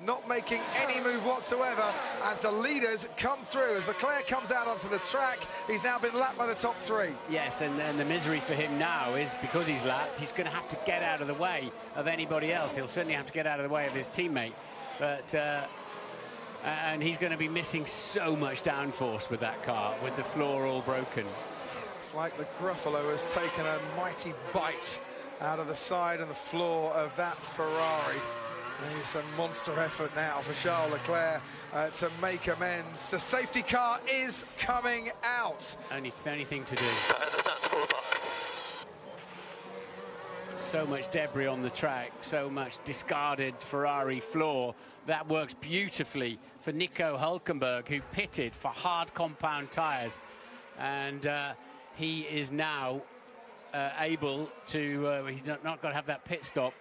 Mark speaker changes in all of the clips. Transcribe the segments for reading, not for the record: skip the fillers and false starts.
Speaker 1: not making any move whatsoever as the leaders come through. As Leclerc comes out onto the track, he's now been lapped by the top three.
Speaker 2: Yes, and then the misery for him now is because he's lapped, he's going to have to get out of the way of anybody else. He'll certainly have to get out of the way of his teammate. But and he's going to be missing so much downforce with that car, with the floor all broken.
Speaker 1: It's like the Gruffalo has taken a mighty bite out of the side and the floor of that Ferrari. It's a monster effort now for Charles Leclerc to make amends. The safety car is coming out.
Speaker 2: Only thing to do.
Speaker 3: That is a sensible car.
Speaker 2: So much debris on the track, so much discarded Ferrari floor. That works beautifully for Nico Hülkenberg, who pitted for hard compound tyres. And he is now able to, he's not got to have that pit stop.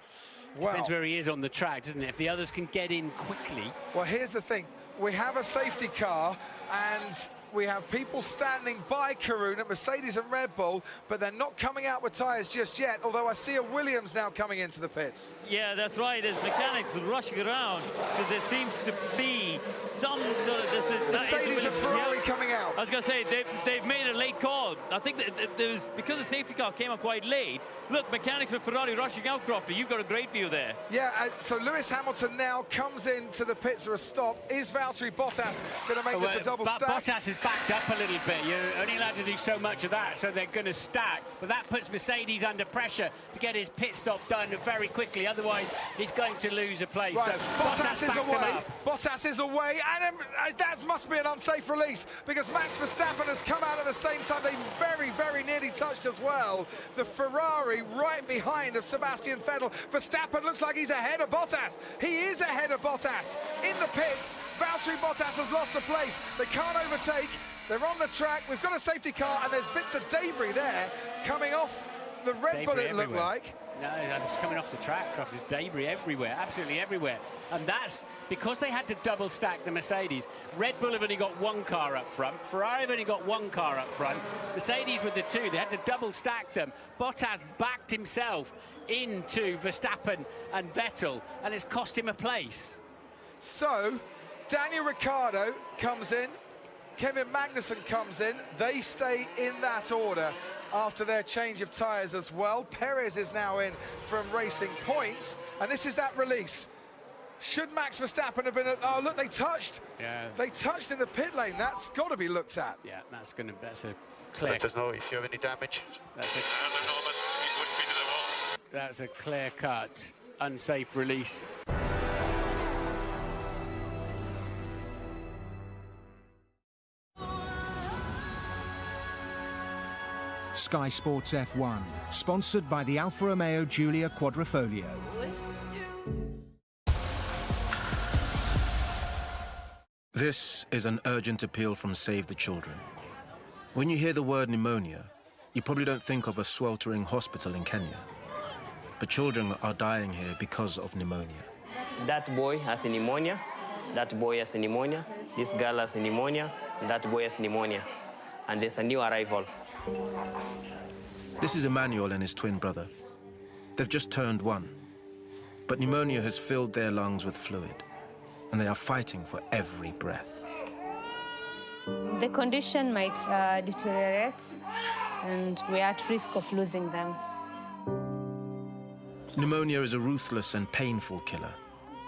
Speaker 2: Depends where he is on the track, doesn't it? If the others can get in quickly.
Speaker 1: Well, here's the thing. We have a safety car and we have people standing by Karun at Mercedes and Red Bull, but they're not coming out with tyres just yet, although I see a Williams now coming into the pits.
Speaker 4: Yeah, that's right. There's mechanics rushing around because there seems to be some sort of...
Speaker 1: Mercedes and Ferrari coming out.
Speaker 4: I was going to say, they've made a late call. I think that there was, because the safety car came up quite late. Look, mechanics with Ferrari rushing out, Crofty. You've got a great view there.
Speaker 1: Yeah, so Lewis Hamilton now comes into the pits for a stop. Is Valtteri Bottas going to make this a double stack?
Speaker 2: Bottas is backed up a little bit. You're only allowed to do so much of that, so they're going to stack. But that puts Mercedes under pressure to get his pit stop done very quickly. Otherwise, he's going to lose a place.
Speaker 1: Right.
Speaker 2: So
Speaker 1: Bottas is away. Bottas is away, and that must be an unsafe release because Max Verstappen has come out at the same time. They very, very nearly touched as well. The Ferrari right behind of Sebastian Vettel. Verstappen looks like he's ahead of Bottas. He is ahead of Bottas. In the pits, Valtteri Bottas has lost a place. They can't overtake. They're on the track. We've got a safety car, and there's bits of debris there coming off the Red Bull, it looked like.
Speaker 2: No, it's coming off the track, There's debris everywhere, absolutely everywhere. And that's because they had to double stack the Mercedes. Red Bull have only got one car up front. Ferrari have only got one car up front. Mercedes with the two. They had to double stack them. Bottas backed himself into Verstappen and Vettel, and it's cost him a place.
Speaker 1: So, Daniel Ricciardo comes in. Kevin Magnussen comes in. They stay in that order after their change of tyres as well. Perez is now in from Racing Point, and this is that release. Should Max Verstappen have been... Oh, look, they touched. Yeah. They touched in the pit lane. That's got to be looked at.
Speaker 2: Yeah, that's a clear...
Speaker 3: Let us know if you have any damage.
Speaker 2: That's a clear-cut, unsafe release.
Speaker 5: Sky Sports F1, sponsored by the Alfa Romeo Giulia Quadrifoglio.
Speaker 6: This is an urgent appeal from Save the Children. When you hear the word pneumonia, you probably don't think of a sweltering hospital in Kenya. But children are dying here because of pneumonia.
Speaker 7: That boy has pneumonia, that boy has pneumonia, this girl has pneumonia, that boy has pneumonia. And there's a new arrival.
Speaker 6: This is Emmanuel and his twin brother. They've just turned 1. But pneumonia has filled their lungs with fluid, and they are fighting for every breath.
Speaker 8: The condition might deteriorate, and we're at risk of losing them.
Speaker 6: Pneumonia is a ruthless and painful killer,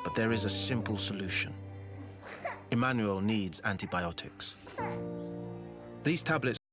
Speaker 6: but there is a simple solution. Emmanuel needs antibiotics. These tablets